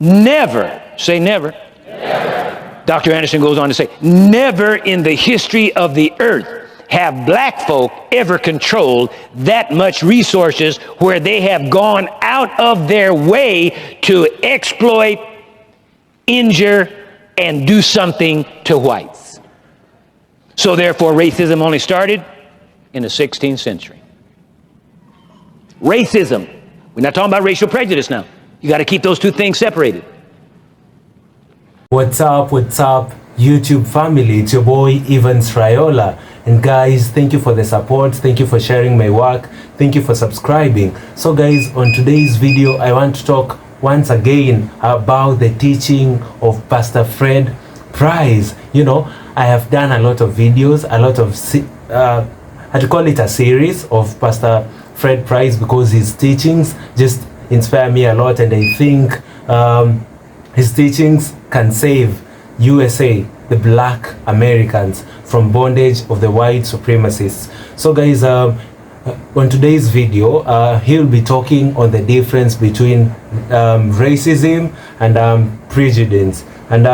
Never, say never. Never. Dr. Anderson goes on to say, never in the history of the earth have black folk ever controlled that much resources where they have gone out of their way to exploit, injure, and do something to whites. So therefore, racism only started in the 16th century. Racism. We're not talking about racial prejudice now. You got to keep those two things separated. What's up, YouTube family? It's your boy, Evans Raiola. And guys, thank you for the support. Thank you for sharing my work. Thank you for subscribing. So guys, on today's video, I want to talk once again about the teaching of Pastor Fred Price. You know, I have done a lot of videos, a lot of, I'd call it a series of Pastor Fred Price because his teachings just inspire me a lot, and I think his teachings can save USA, the black Americans, from bondage of the white supremacists. So guys, on today's video, he'll be talking on the difference between racism and prejudice. And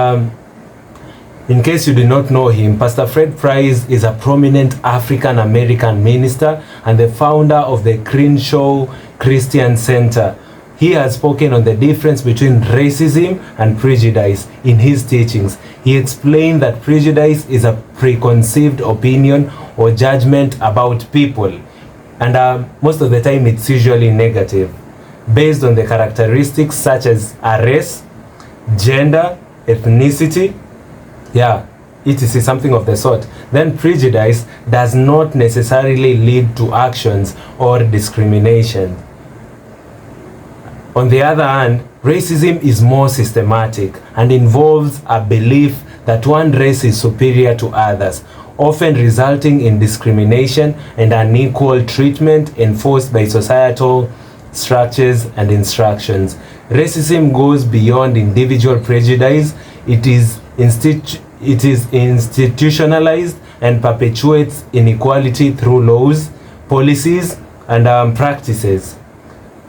in case you do not know him, Pastor Fred Price is a prominent African American minister and the founder of the Crenshaw Christian Center. He has spoken on the difference between racism and prejudice in his teachings. He explained that prejudice is a preconceived opinion or judgment about people. And most of the time it's usually negative, based on the characteristics such as a race, gender, ethnicity, etc., something of the sort. Then prejudice does not necessarily lead to actions or discrimination. On the other hand, racism is more systematic and involves a belief that one race is superior to others, often resulting in discrimination and unequal treatment enforced by societal structures and instructions. Racism goes beyond individual prejudice. It is institutionalized and perpetuates inequality through laws, policies, and practices.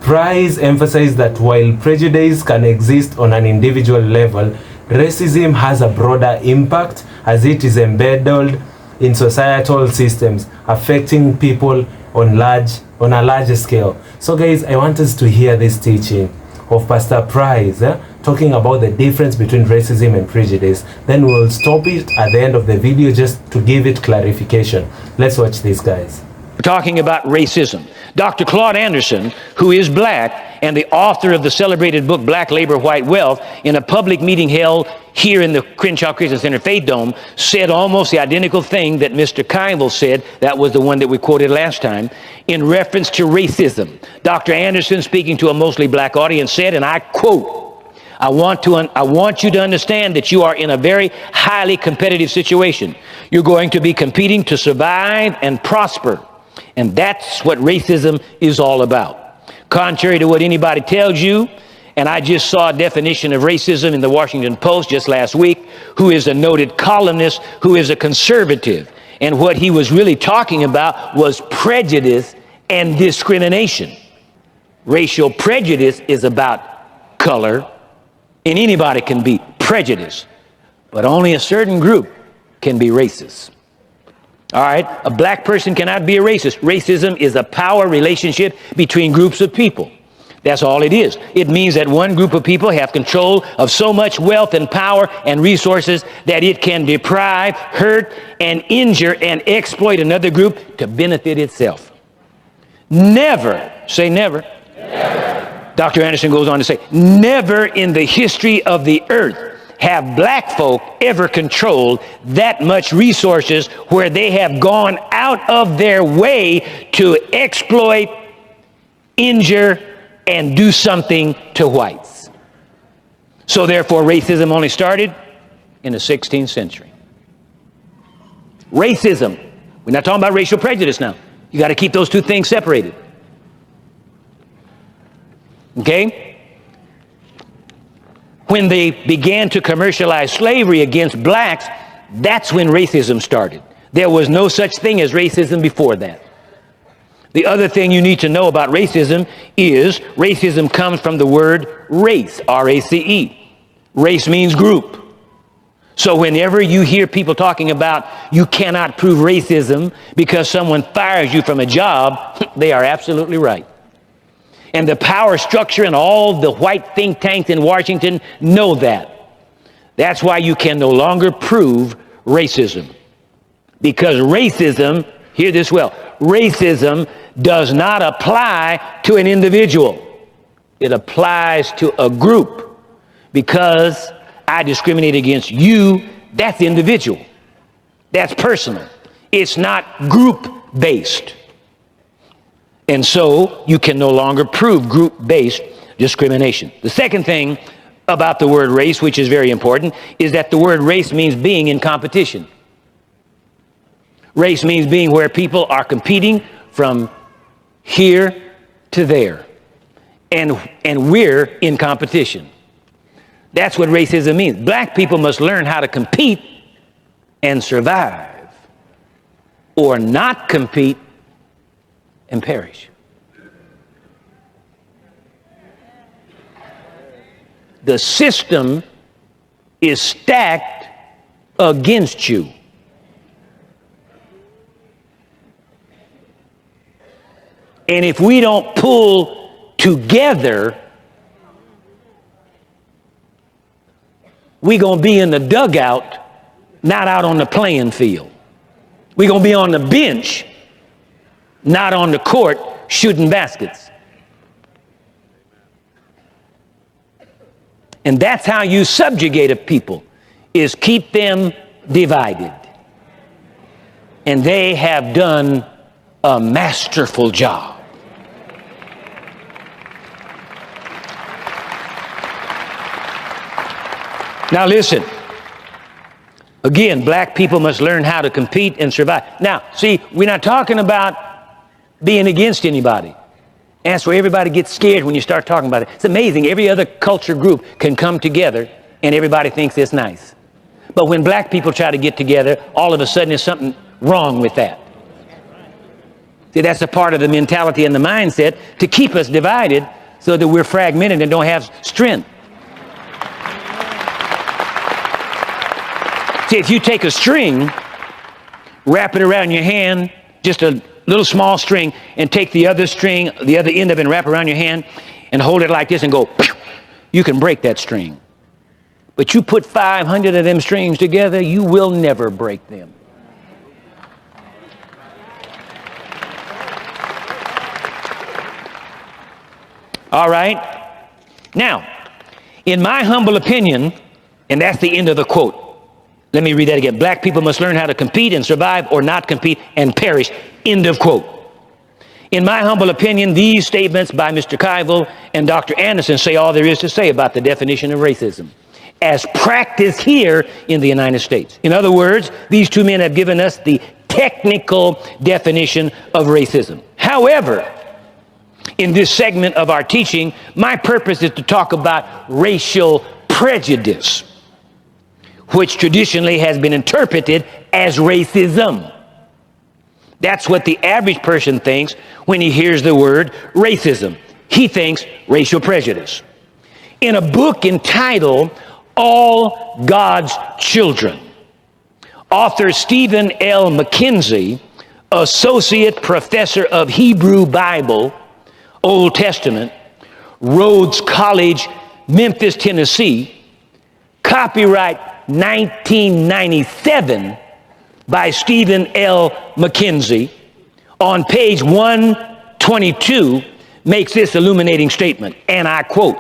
Price emphasized that while prejudice can exist on an individual level, racism has a broader impact as it is embedded in societal systems, affecting people on a larger scale. So guys, I want us to hear this teaching of Pastor Price, talking about the difference between racism and prejudice. Then we'll stop it at the end of the video just to give it clarification. Let's watch this, guys. We're talking about racism. Dr. Claude Anderson, who is black and the author of the celebrated book Black Labor, White Wealth, in a public meeting held here in the Crenshaw Christian Center Faith Dome, said almost the identical thing that Mr. Kindle said. That was the one that we quoted last time, in reference to racism. Dr. Anderson, speaking to a mostly black audience, said, and I quote, I want you to understand that you are in a very highly competitive situation. You're going to be competing to survive and prosper. And that's what racism is all about. Contrary to what anybody tells you, and I just saw a definition of racism in the Washington Post just last week, who is a noted columnist, who is a conservative. And what he was really talking about was prejudice and discrimination. Racial prejudice is about color, and anybody can be prejudiced, but only a certain group can be racist. All right, a black person cannot be a racist. Racism is a power relationship between groups of people. That's all it is. It means that one group of people have control of so much wealth and power and resources that it can deprive, hurt, and injure and exploit another group to benefit itself. Never, say never. Never. Dr. Anderson goes on to say, never in the history of the earth have black folk ever controlled that much resources where they have gone out of their way to exploit, injure, and do something to whites. So therefore, racism only started in the 16th century. Racism. We're not talking about racial prejudice now. You got to keep those two things separated. Okay? When they began to commercialize slavery against blacks, that's when racism started. There was no such thing as racism before that. The other thing you need to know about racism is racism comes from the word race, R-A-C-E. Race means group. So whenever you hear people talking about you cannot prove racism because someone fires you from a job, they are absolutely right. And the power structure and all the white think tanks in Washington know that. That's why you can no longer prove racism. Because racism, hear this well, racism does not apply to an individual. It applies to a group. Because I discriminate against you, that's individual. That's personal. It's not group-based. And so you can no longer prove group-based discrimination. The second thing about the word race, which is very important, is that the word race means being in competition. Race means being where people are competing from here to there. And we're in competition. That's what racism means. Black people must learn how to compete and survive, or not compete and perish. The system is stacked against you. And if we don't pull together, we're going to be in the dugout, not out on the playing field. We're going to be on the bench, not on the court shooting baskets. And that's how you subjugate a people, is keep them divided. And they have done a masterful job. Now listen, again, black people must learn how to compete and survive. Now, see, we're not talking about being against anybody. That's where everybody gets scared when you start talking about it. It's amazing. Every other culture group can come together and everybody thinks it's nice. But when black people try to get together, all of a sudden there's something wrong with that. See, that's a part of the mentality and the mindset to keep us divided so that we're fragmented and don't have strength. See, if you take a string, wrap it around your hand, just a little small string, and take the other string, the other end of it, and wrap it around your hand, and hold it like this and go, you can break that string. But you put 500 of them strings together, you will never break them. All right? Now, in my humble opinion, and that's the end of the quote. Let me read that again. Black people must learn how to compete and survive or not compete and perish. End of quote. In my humble opinion, these statements by Mr. Kuyvel and Dr. Anderson say all there is to say about the definition of racism as practiced here in the United States. In other words, these two men have given us the technical definition of racism. However, in this segment of our teaching, my purpose is to talk about racial prejudice, which traditionally has been interpreted as racism. That's what the average person thinks when he hears the word racism. He thinks racial prejudice. In a book entitled All God's Children, author Stephen L. McKenzie, Associate Professor of Hebrew Bible, Old Testament, Rhodes College, Memphis, Tennessee, copyright 1997 by Stephen L. McKenzie, on page 122, makes this illuminating statement, and I quote,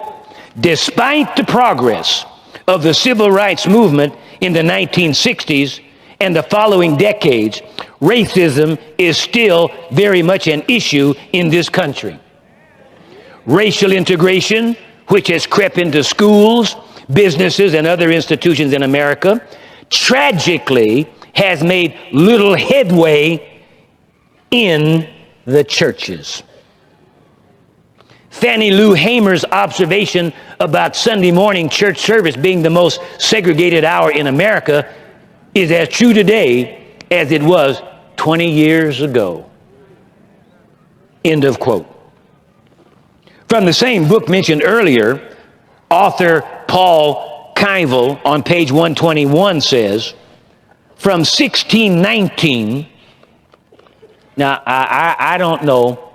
"Despite the progress of the civil rights movement in the 1960s and the following decades, racism is still very much an issue in this country. Racial integration, which has crept into schools, businesses, and other institutions in America, tragically has made little headway in the churches." Fannie Lou Hamer's observation about Sunday morning church service being the most segregated hour in America is as true today as it was 20 years ago. End of quote. From the same book mentioned earlier, author Paul Keivel on page 121 says, from 1619, now I don't know,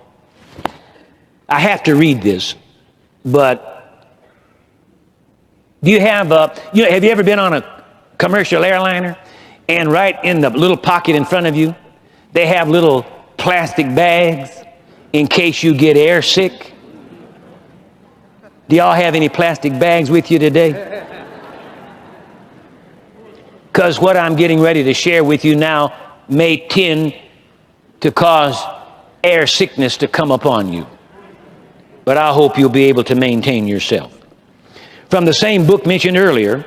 I have to read this, but do you have have you ever been on a commercial airliner and right in the little pocket in front of you, they have little plastic bags in case you get air sick? Do y'all have any plastic bags with you today? Because what I'm getting ready to share with you now may tend to cause air sickness to come upon you. But I hope you'll be able to maintain yourself. From the same book mentioned earlier,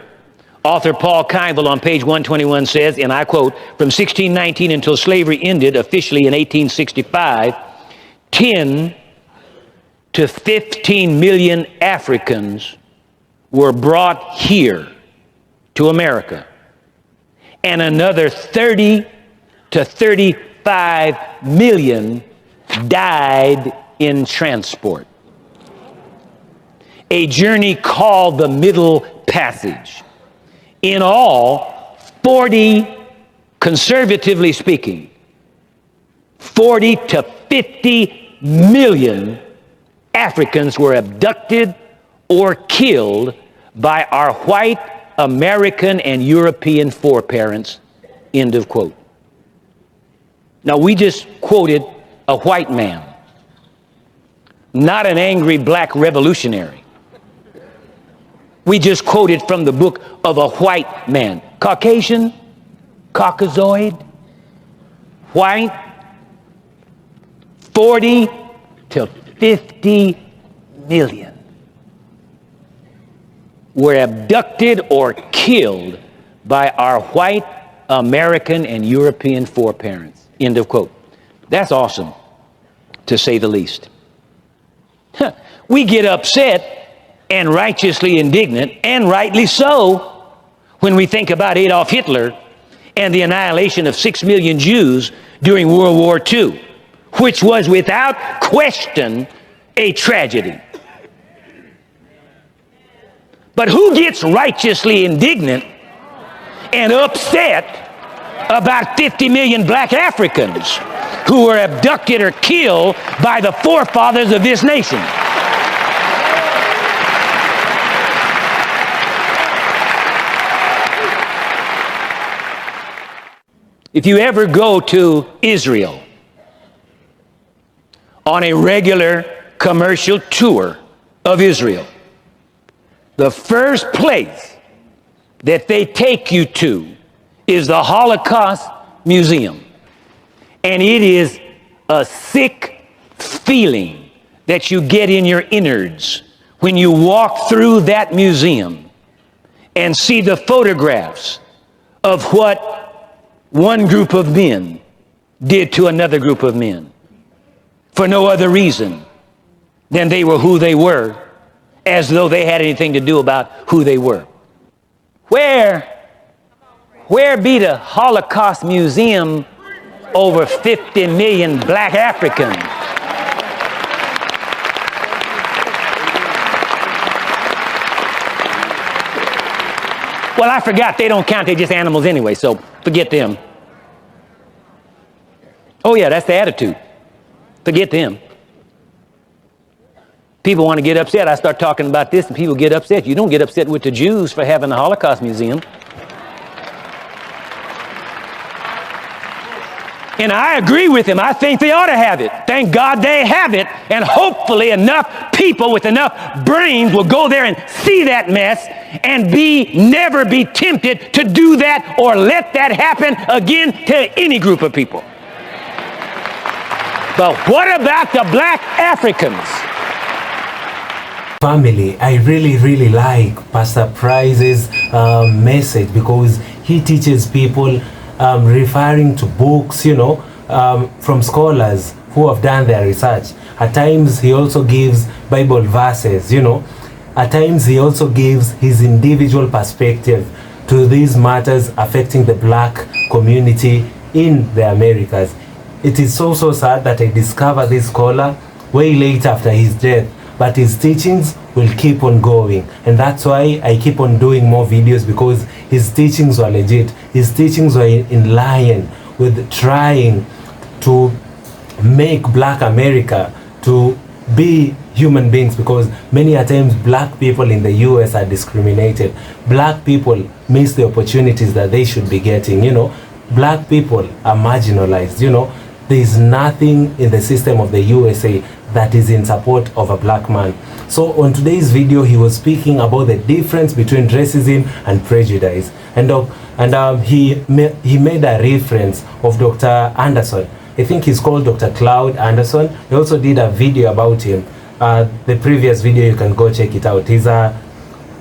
author Paul Keivel on page 121 says, and I quote, from 1619 until slavery ended officially in 1865, 10 to 15 million Africans were brought here to America, and another 30 to 35 million died in transport. A journey called the Middle Passage. In all, 40, conservatively speaking, 40 to 50 million Africans were abducted or killed by our white American and European foreparents. End of quote. Now, we just quoted a white man, not an angry black revolutionary. We just quoted from the book of a white man. Caucasian, Caucasoid, white, 40 to 50 million were abducted or killed by our white American and European foreparents. End of quote. That's awesome, to say the least. We get upset and righteously indignant, and rightly so, when we think about Adolf Hitler and the annihilation of 6 million Jews during World War II, which was without question a tragedy. But who gets righteously indignant and upset about 50 million black Africans who were abducted or killed by the forefathers of this nation? If you ever go to Israel on a regular commercial tour of Israel, the first place that they take you to is the Holocaust Museum. And it is a sick feeling that you get in your innards when you walk through that museum and see the photographs of what one group of men did to another group of men for no other reason than they were who they were, as though they had anything to do about who they were. Where be the Holocaust Museum over 50 million black Africans? Well, I forgot, they don't count, they're just animals anyway, so forget them. Oh yeah, that's the attitude. Forget them. People want to get upset. I start talking about this and people get upset. You don't get upset with the Jews for having the Holocaust Museum. And I agree with him. I think they ought to have it. Thank God they have it. And hopefully enough people with enough brains will go there and see that mess and never be tempted to do that or let that happen again to any group of people. But what about the black Africans? Family, I really like Pastor Price's message, because he teaches people referring to books, from scholars who have done their research. At times he also gives Bible verses, At times he also gives his individual perspective to these matters affecting the black community in the Americas. it is so sad that I discovered this scholar way late after his death, but his teachings will keep on going, and that's why I keep on doing more videos, because his teachings were legit. His teachings were in line with trying to make Black America to be human beings, because many a times Black people in the US are discriminated. Black people miss the opportunities that they should be getting. Black people are marginalized. There is nothing in the system of the USA that is in support of a black man. So on today's video, he was speaking about the difference between racism and prejudice, and he made a reference of Dr. Anderson. I think he's called Dr. Claude Anderson. He also did a video about him. The previous video, you can go check it out. He's a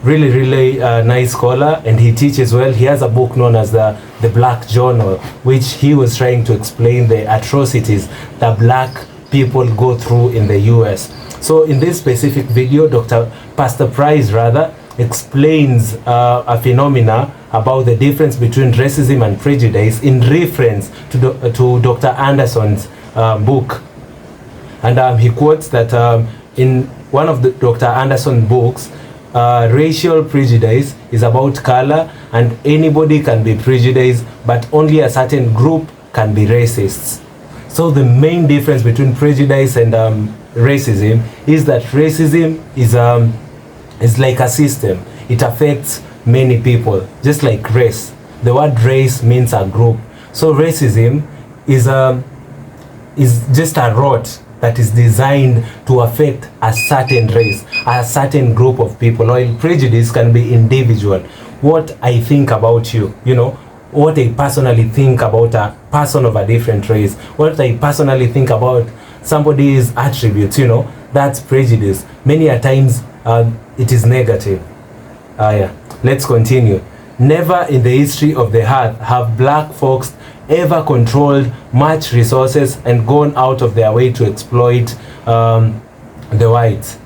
really nice scholar, and he teaches well. He has a book known as the Black Journal, which he was trying to explain the atrocities that Black people go through in the US. So in this specific video, Pastor Price explains a phenomena about the difference between racism and prejudice in reference to Dr. Anderson's book. And he quotes that in one of Dr. Anderson's books, racial prejudice is about color, and anybody can be prejudiced, but only a certain group can be racists. So the main difference between prejudice and racism is that racism is like a system. It affects many people, just like race. The word race means a group. So racism is just a rot that is designed to affect a certain race, a certain group of people, while prejudice can be individual. What I think about you, what I personally think about a person of a different race, what I personally think about somebody's attributes, that's prejudice. Many a times it is negative. Let's continue. Never in the history of the earth have Black folks ever controlled much resources and gone out of their way to exploit the whites.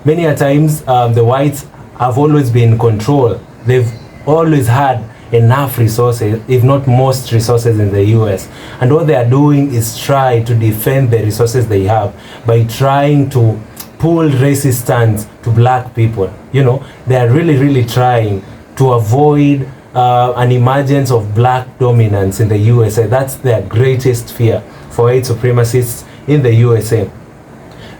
Many a times the whites have always been in control. They've always had enough resources, if not most resources in the US. And what they are doing is try to defend the resources they have by trying to pull racist stands to Black people. They are really trying to avoid an emergence of Black dominance in the USA. That's their greatest fear for white supremacists in the USA.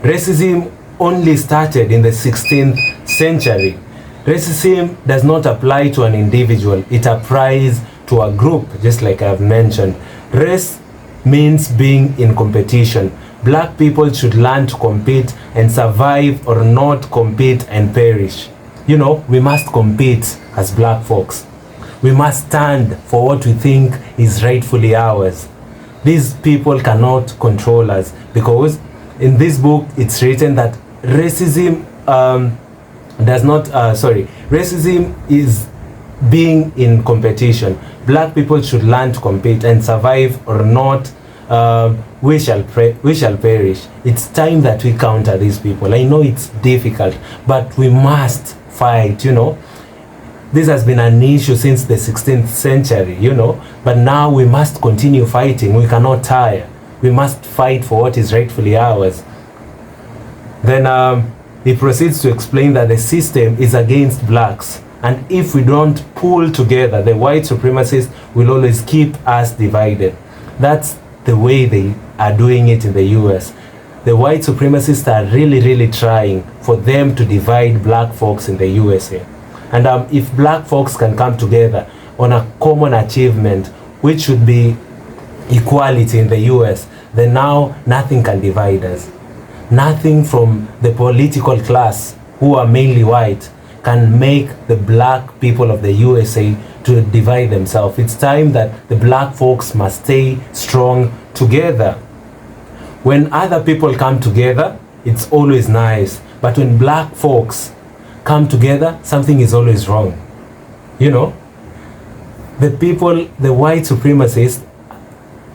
Racism only started in the 16th century. Racism does not apply to an individual. It applies to a group, just like I've mentioned. Race means being in competition. Black people should learn to compete and survive, or not compete and perish. We must compete as Black folks. We must stand for what we think is rightfully ours. These people cannot control us, because in this book it's written that racism racism is being in competition. Black people should learn to compete and survive, or not we shall perish. It's time that we counter these people. I know it's difficult, but we must fight. This has been an issue since the 16th century, but now we must continue fighting. We cannot tire. We must fight for what is rightfully ours. Then he proceeds to explain that the system is against Blacks, and if we don't pull together, the white supremacists will always keep us divided. That's the way they are doing it in the US. The white supremacists are really trying for them to divide Black folks in the USA. And if Black folks can come together on a common achievement, which should be equality in the US, then now nothing can divide us. Nothing from the political class, who are mainly white, can make the Black people of the USA to divide themselves. It's time that the Black folks must stay strong together. When other people come together, it's always nice. But when Black folks come together, something is always wrong. The white supremacists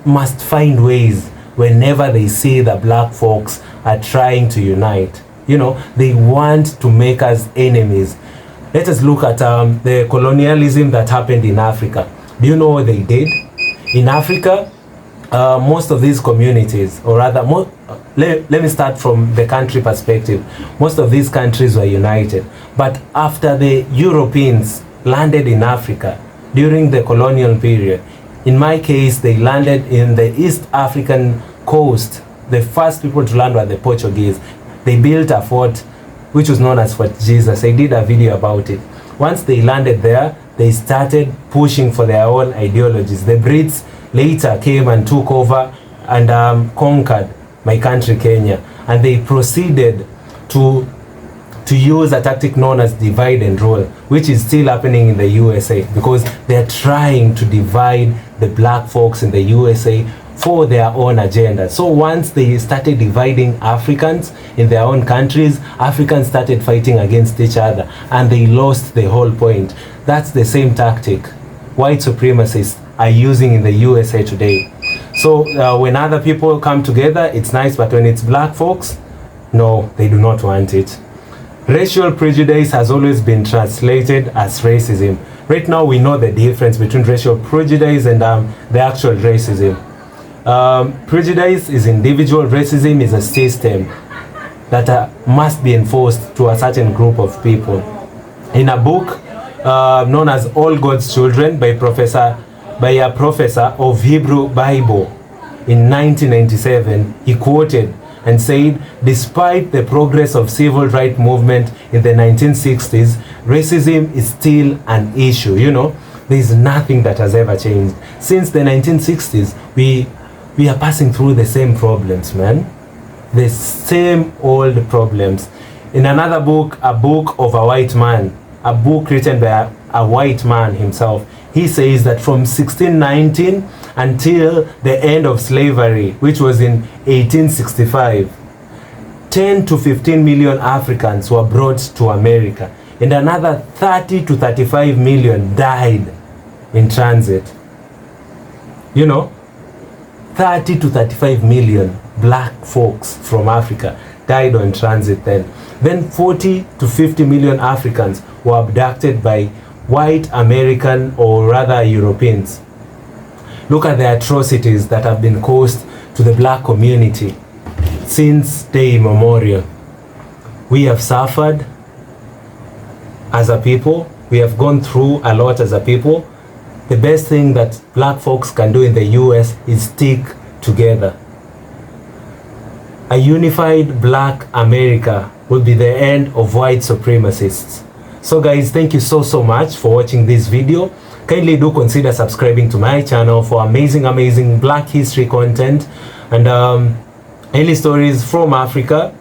must find ways whenever they see the Black folks are trying to unite. They want to make us enemies. Let us look at the colonialism that happened in Africa. Do you know what they did? In Africa, most of these communities, or rather, let me start from the country perspective. Most of these countries were united, but after the Europeans landed in Africa during the colonial period, in my case, they landed in the East African coast. The first people to land were the Portuguese. They built a fort which was known as Fort Jesus. I did a video about it. Once they landed there, they started pushing for their own ideologies. The Brits later came and took over and conquered my country, Kenya, and they proceeded to use a tactic known as divide and rule, which is still happening in the USA, because they're trying to divide the black folks in the USA for their own agenda. So once they started dividing Africans in their own countries, Africans started fighting against each other, and they lost the whole point. That's the same tactic white supremacists are using in the USA today. So when other people come together, it's nice, but when it's black folks, no, they do not want it. Racial prejudice has always been translated as racism. Right now, we know the difference between racial prejudice and the actual racism. Prejudice is individual, racism is a system that must be enforced to a certain group of people. In a book known as All God's Children by a professor of Hebrew Bible in 1997, he quoted and said, despite the progress of civil rights movement in the 1960s, racism is still an issue. You know, there is nothing that has ever changed. Since the 1960s, we are passing through the same problems, man. The same old problems. In another book, A Book of a White Man, a book written by a white man himself, he says that from 1619 until the end of slavery, which was in 1865, 10 to 15 million Africans were brought to America, and another 30 to 35 million died in transit. You know, 30 to 35 million black folks from Africa died on transit then. Then 40 to 50 million Africans were abducted by white American, or rather Europeans. Look at the atrocities that have been caused to the black community since day immemorial. We have suffered as a people. We have gone through a lot as a people. The best thing that black folks can do in the US is stick together. A unified black America will be the end of white supremacists. So guys, thank you so much for watching this video. Kindly do consider subscribing to my channel for amazing black history content and any stories from Africa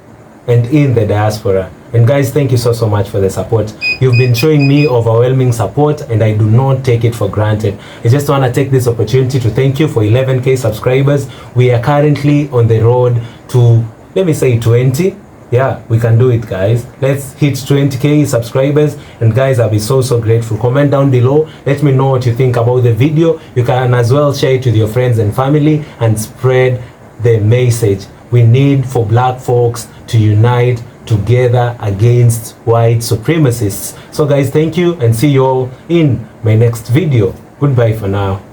and in the diaspora. And guys, thank you so much for the support. You've been showing me overwhelming support, and I do not take it for granted. I just want to take this opportunity to thank you for 11K subscribers. We are currently on the road to, let me say, 20. Yeah, we can do it, guys. Let's hit 20K subscribers, and guys, I'll be so grateful. Comment down below, let me know what you think about the video. You can as well share it with your friends and family and spread the message. We need for black folks to unite together against white supremacists. So guys, thank you, and see you all in my next video. Goodbye for now.